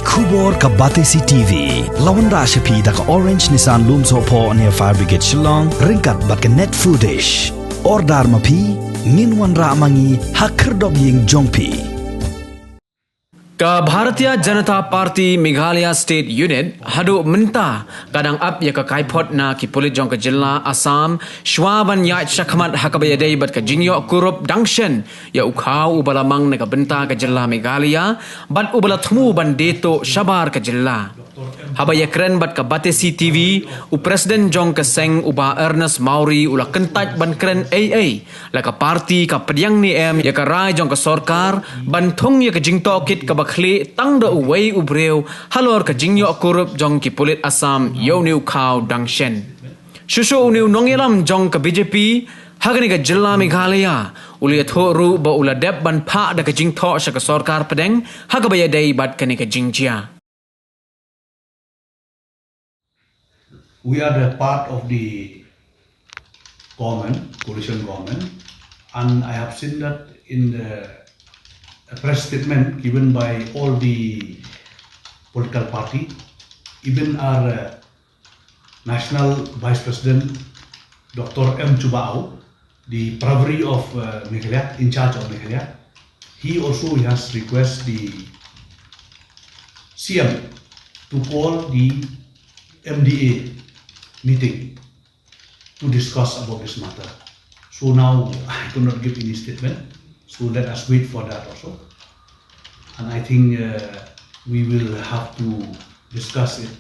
Kubor ka Batesi TV. Lawan Rashapi da ka Orange Nissan Loom Sopo near Fire Brigade Shillong. Ringkat bat ka net foodish. Ordar mapi. Minwan ra mangi hakerdog ying jongpi. Ka Bharatiya Janata Party Meghalaya State Unit hadu menta kadang up ya ka Kaiphod na ki Pulit jong ka jilla Assam Shwaban ya shakmat hakabaya day bat ka Jingïoh Kurup Dangshen ya Khaw ubalamang na ka benta ka jilla Meghalaya bat ubala thmu ban deto shabar ka jilla habaya kren bat ka Batesi TV u President jong ka Seng uba Ernest Mauri ula kentaj ban kren AA la ka party ka pediang ni em ya ka rai jong ka sorkar ban thong ya ka jingto kit ka Kli tang da uway ubreu Halor ka Jingïoh Kurup jong ki Pulit Assam yo new Khaw Dangshen shushu new nongelam jong ka BJP hagani ka jilla Meghalaya uli thoru ba ula deb ban pha da ka jingtho sa ka sarkar pedeng hagabaya day bat kani ka jingjia. We are the part of the government, coalition government, and I have seen that in the a press statement given by all the political party, even our National Vice President Dr. M. Chubao, the Pravri of Meghalaya, in charge of Meghalaya, he also has requested the CM to call the MDA meeting to discuss about this matter. So now I cannot give any statement. So let us wait for that also. And I think we will have to discuss it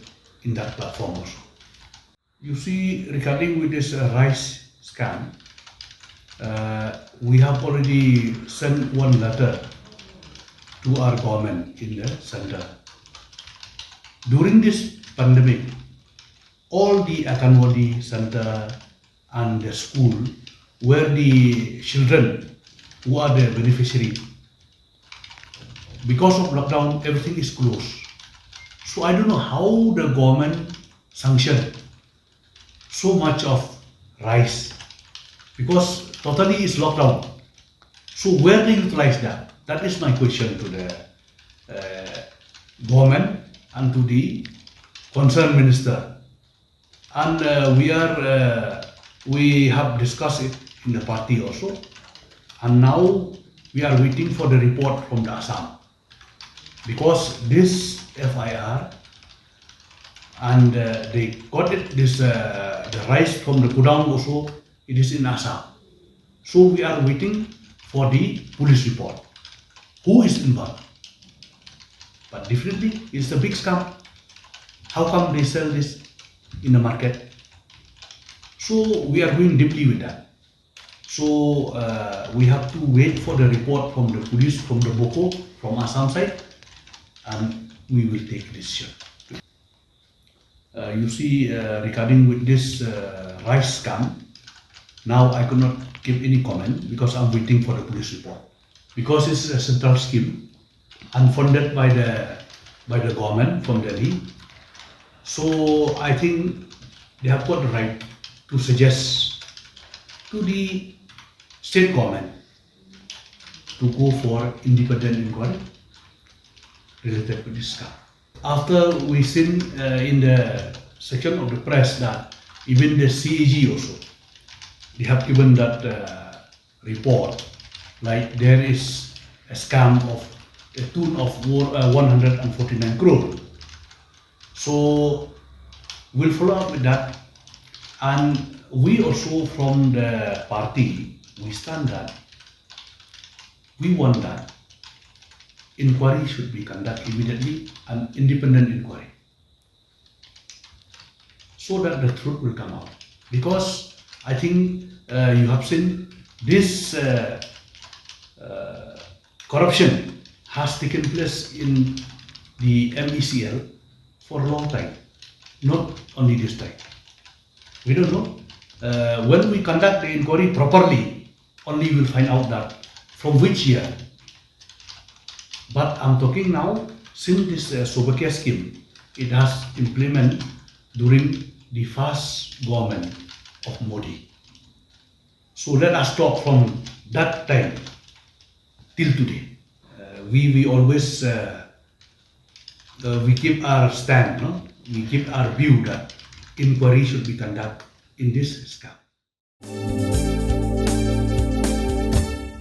in that platform also. You see, regarding with this rice scam, we have already sent one letter to our government in the center. During this pandemic, all the Akanwadi center and the school where the children who are the beneficiary, because of lockdown, everything is closed. So I don't know how the government sanctioned so much of rice, because totally is lockdown. So where they utilize that? That is my question to the government and to the concerned minister. And we have discussed it in the party also. And now we are waiting for the report from the Assam, because this FIR and they got it the rice from the Godown also, it is in Assam. So we are waiting for the police report. Who is involved? But definitely it's a big scam. How come they sell this in the market? So we are going deeply with that. So we have to wait for the report from the police, from the Boko, from Assam side, and we will take decision. You see, regarding with this rice scam, now I cannot give any comment because I'm waiting for the police report. Because it's a central scheme and funded by the government from Delhi. So I think they have got the right to suggest to the state government to go for independent inquiry related to this scam. After we seen in the section of the press that even the CAG also, they have given that report, like there is a scam of a tune of 149 crore. So we'll follow up with that, and we also from the party, we stand that we want that inquiry should be conducted immediately, an independent inquiry, so that the truth will come out. Because I think you have seen this corruption has taken place in the MECL for a long time, not only this time. We don't know. When we conduct the inquiry properly, only we'll find out that from which year. But I'm talking now, since this Sobakia scheme, it has implemented during the first government of Modi. So let us talk from that time till today. We always we keep our stand, no? We keep our view that inquiry should be conducted in this scam.